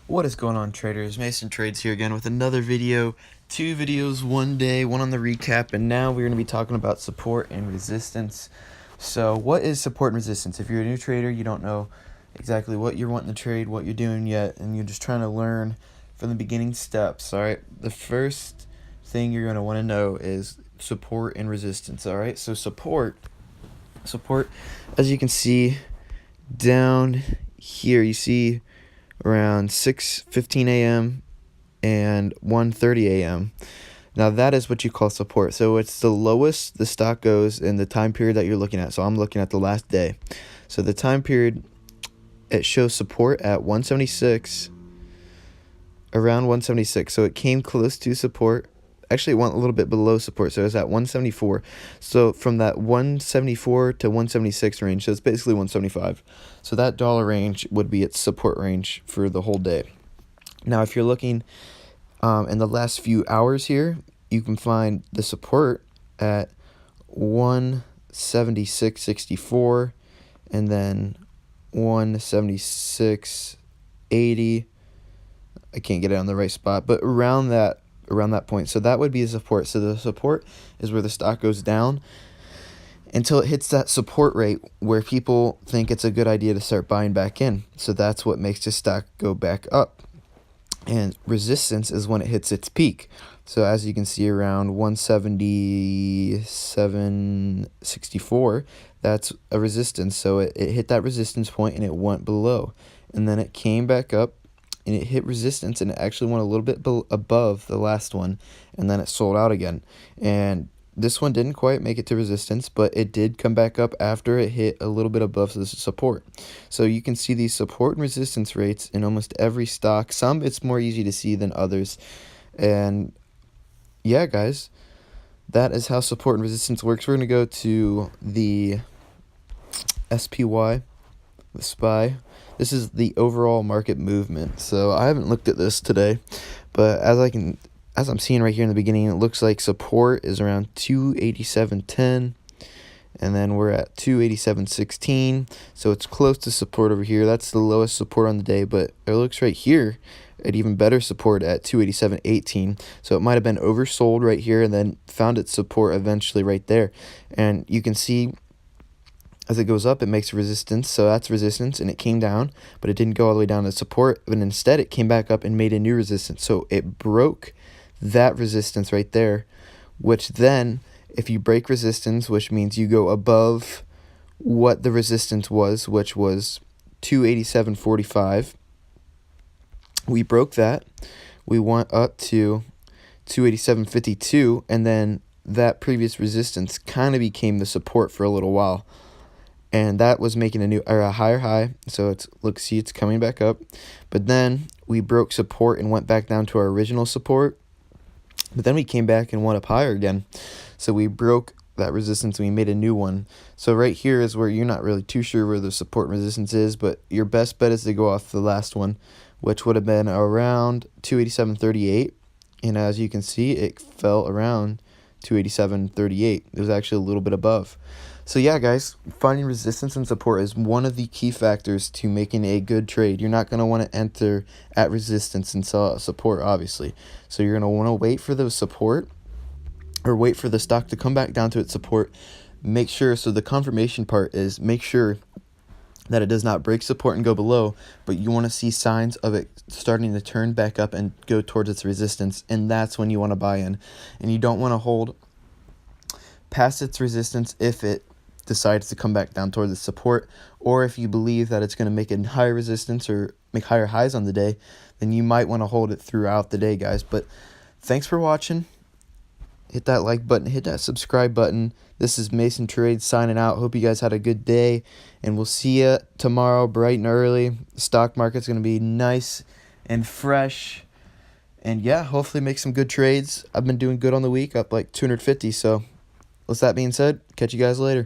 What is going on, traders? Mason Trades here again with another video. Two videos one day, one on the recap, and now we're going to be talking about support and resistance. So what is support and resistance? If you're a new trader, you don't know exactly what you're wanting to trade, what you're doing yet, and you're just trying to learn from the beginning steps. All right, the first thing you're going to want to know is support and resistance. All right, so support, as you can see down here, you see around 6:15 a.m. and 1:30 a.m. Now that is what you call support. So it's the lowest the stock goes in the time period that you're looking at. So I'm looking at the last day. So the time period, it shows support at 176, around 176. So it came close to support. Actually, it went a little bit below support, so it was at 174. So from that 174 to 176 range, so it's basically 175. So that dollar range would be its support range for the whole day. Now, if you're looking in the last few hours here, you can find the support at 176.64 and then 176.80. I can't get it on the right spot, but around that point. So that would be the support. So the support is where the stock goes down until it hits that support rate where people think it's a good idea to start buying back in. So that's what makes the stock go back up. And resistance is when it hits its peak. So as you can see, around 177.64, that's a resistance. So it hit that resistance point and it went below, and then it came back up and it hit resistance, and it actually went a little bit above the last one, and then it sold out again. And this one didn't quite make it to resistance, but it did come back up after it hit a little bit above the support. So you can see these support and resistance rates in almost every stock. Some it's more easy to see than others. And yeah, guys, that is how support and resistance works. We're going to go to the SPY, the SPY. This is the overall market movement. So I haven't looked at this today, but as I'm seeing right here in the beginning, it looks like support is around 287.10, and then we're at 287.16. So it's close to support over here. That's the lowest support on the day, but it looks right here at even better support at 287.18. So it might have been oversold right here and then found its support eventually right there. And you can see as it goes up, it makes resistance, so that's resistance, and it came down, but it didn't go all the way down to support, but instead it came back up and made a new resistance. So it broke that resistance right there, which then, if you break resistance, which means you go above what the resistance was, which was 287.45, we broke that. We went up to 287.52, and then that previous resistance kind of became the support for a little while. And that was making a higher high, so it's coming back up. But then we broke support and went back down to our original support. But then we came back and went up higher again. So we broke that resistance and we made a new one. So right here is where you're not really too sure where the support and resistance is, but your best bet is to go off the last one, which would have been around 287.38. And as you can see, it fell around 287.38. It was actually a little bit above. So yeah, guys, finding resistance and support is one of the key factors to making a good trade. You're not going to want to enter at resistance and sell at support, obviously. So you're going to want to wait for the support, or wait for the stock to come back down to its support. Make sure, so the confirmation part is make sure that it does not break support and go below, but you want to see signs of it starting to turn back up and go towards its resistance, and that's when you want to buy in. And you don't want to hold past its resistance if it decides to come back down towards the support, or if you believe that it's going to make a higher resistance or make higher highs on the day, then you might want to hold it throughout the day, guys. But thanks for watching. Hit that like button, hit that subscribe button. This is Mason Trades signing out. Hope you guys had a good day, and we'll see you tomorrow bright and early. The stock market's going to be nice and fresh, and yeah, hopefully make some good trades. I've been doing good on the week, up like 250. So with that being said, catch you guys later.